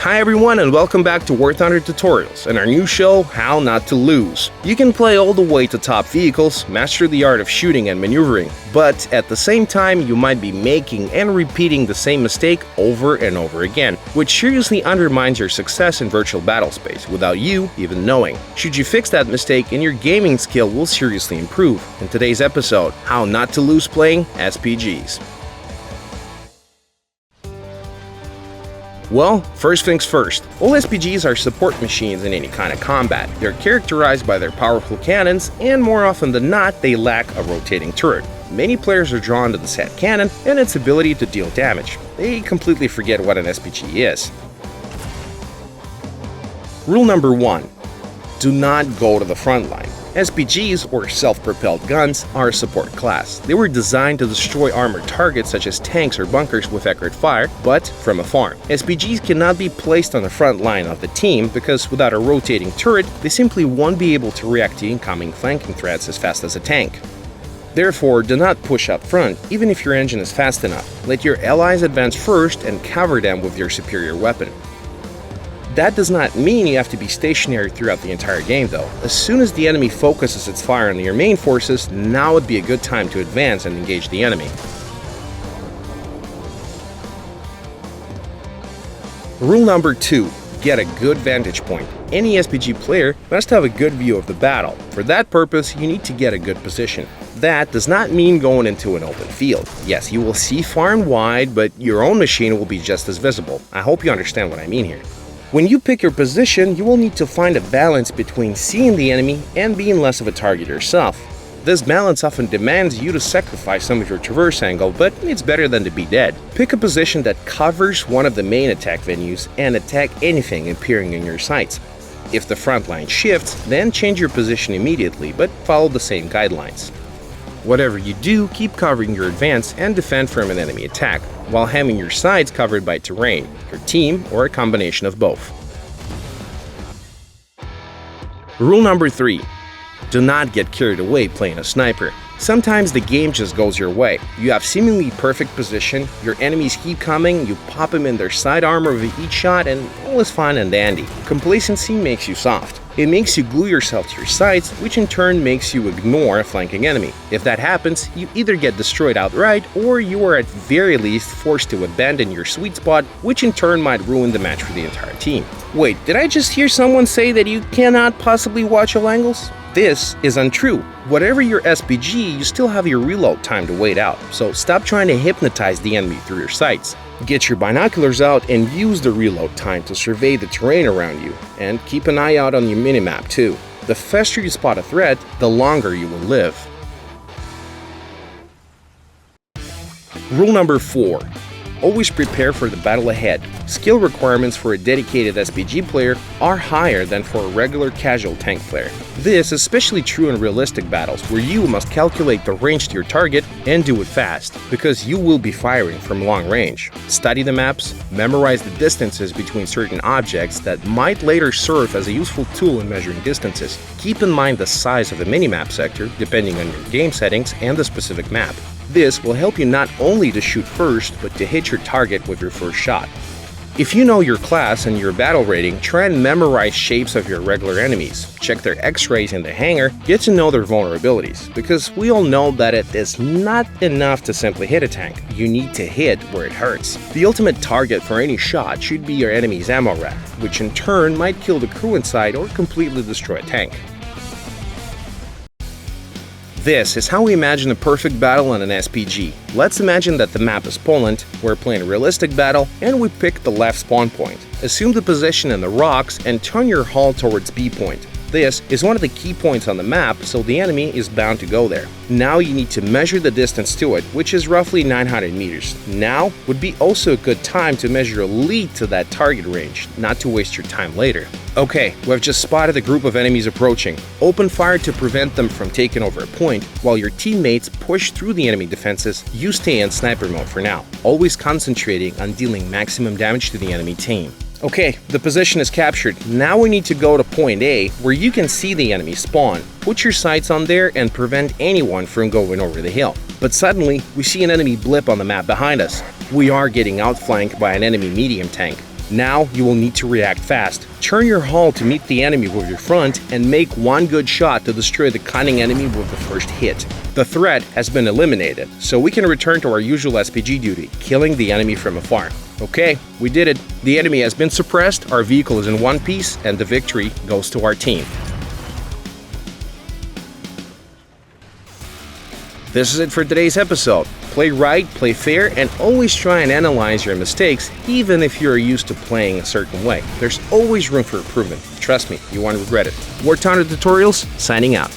Hi everyone and welcome back to War Thunder Tutorials and our new show, How Not to Lose. You can play all the way to top vehicles, master the art of shooting and maneuvering, but at the same time you might be making and repeating the same mistake over and over again, which seriously undermines your success in virtual battle space without you even knowing. Should you fix that mistake and your gaming skill will seriously improve. In today's episode, How Not to Lose playing SPGs. Well, first things first, all SPGs are support machines in any kind of combat. They're characterized by their powerful cannons, and more often than not, they lack a rotating turret. Many players are drawn to the set cannon and its ability to deal damage. They completely forget what an SPG is. Rule number 1. Do not go to the front line. SPGs, or self-propelled guns, are a support class. They were designed to destroy armored targets such as tanks or bunkers with accurate fire, but from afar. SPGs cannot be placed on the front line of the team because without a rotating turret, they simply won't be able to react to incoming flanking threats as fast as a tank. Therefore, do not push up front, even if your engine is fast enough. Let your allies advance first and cover them with your superior weapon. That does not mean you have to be stationary throughout the entire game though. As soon as the enemy focuses its fire on your main forces, now would be a good time to advance and engage the enemy. Rule number 2. Get a good vantage point. Any SPG player must have a good view of the battle. For that purpose, you need to get a good position. That does not mean going into an open field. Yes, you will see far and wide, but your own machine will be just as visible. I hope you understand what I mean here. When you pick your position, you will need to find a balance between seeing the enemy and being less of a target yourself. This balance often demands you to sacrifice some of your traverse angle, but it's better than to be dead. Pick a position that covers one of the main attack venues and attack anything appearing in your sights. If the front line shifts, then change your position immediately, but follow the same guidelines. Whatever you do, keep covering your advance and defend from an enemy attack, while having your sides covered by terrain, your team, or a combination of both. Rule number 3. Do not get carried away playing a sniper. Sometimes the game just goes your way. You have seemingly perfect position, your enemies keep coming, you pop them in their side armor with each shot, and all is fine and dandy. Complacency makes you soft. It makes you glue yourself to your sights, which in turn makes you ignore a flanking enemy. If that happens, you either get destroyed outright, or you are at very least forced to abandon your sweet spot, which in turn might ruin the match for the entire team. Wait, did I just hear someone say that you cannot possibly watch all angles? This is untrue. Whatever your SPG, you still have your reload time to wait out, so stop trying to hypnotize the enemy through your sights. Get your binoculars out and use the reload time to survey the terrain around you, and keep an eye out on your minimap too. The faster you spot a threat, the longer you will live. Rule number 4. Always prepare for the battle ahead. Skill requirements for a dedicated SPG player are higher than for a regular casual tank player. This is especially true in realistic battles where you must calculate the range to your target and do it fast, because you will be firing from long range. Study the maps, memorize the distances between certain objects that might later serve as a useful tool in measuring distances. Keep in mind the size of the minimap sector depending on your game settings and the specific map. This will help you not only to shoot first, but to hit your target with your first shot. If you know your class and your battle rating, try and memorize shapes of your regular enemies. Check their X-rays in the hangar, get to know their vulnerabilities, because we all know that it is not enough to simply hit a tank. You need to hit where it hurts. The ultimate target for any shot should be your enemy's ammo rack, which in turn might kill the crew inside or completely destroy a tank. This is how we imagine a perfect battle on an SPG. Let's imagine that the map is Poland, we're playing a realistic battle, and we pick the left spawn point. Assume the position in the rocks and turn your hull towards B point. This is one of the key points on the map, so the enemy is bound to go there. Now you need to measure the distance to it, which is roughly 900 meters. Now would be also a good time to measure a lead to that target range, not to waste your time later. Okay, we've just spotted a group of enemies approaching. Open fire to prevent them from taking over a point, while your teammates push through the enemy defenses. You stay in sniper mode for now, always concentrating on dealing maximum damage to the enemy team. Okay, the position is captured. Now we need to go to point A, where you can see the enemy spawn. Put your sights on there and prevent anyone from going over the hill. But suddenly, we see an enemy blip on the map behind us. We are getting outflanked by an enemy medium tank. Now you will need to react fast. Turn your hull to meet the enemy with your front and make one good shot to destroy the cunning enemy with the first hit. The threat has been eliminated, so we can return to our usual SPG duty, killing the enemy from afar. Okay, we did it. The enemy has been suppressed, our vehicle is in one piece, and the victory goes to our team. This is it for today's episode. Play right, play fair, and always try and analyze your mistakes, even if you're used to playing a certain way. There's always room for improvement. Trust me, you won't regret it. War Thunder Tutorials, signing out.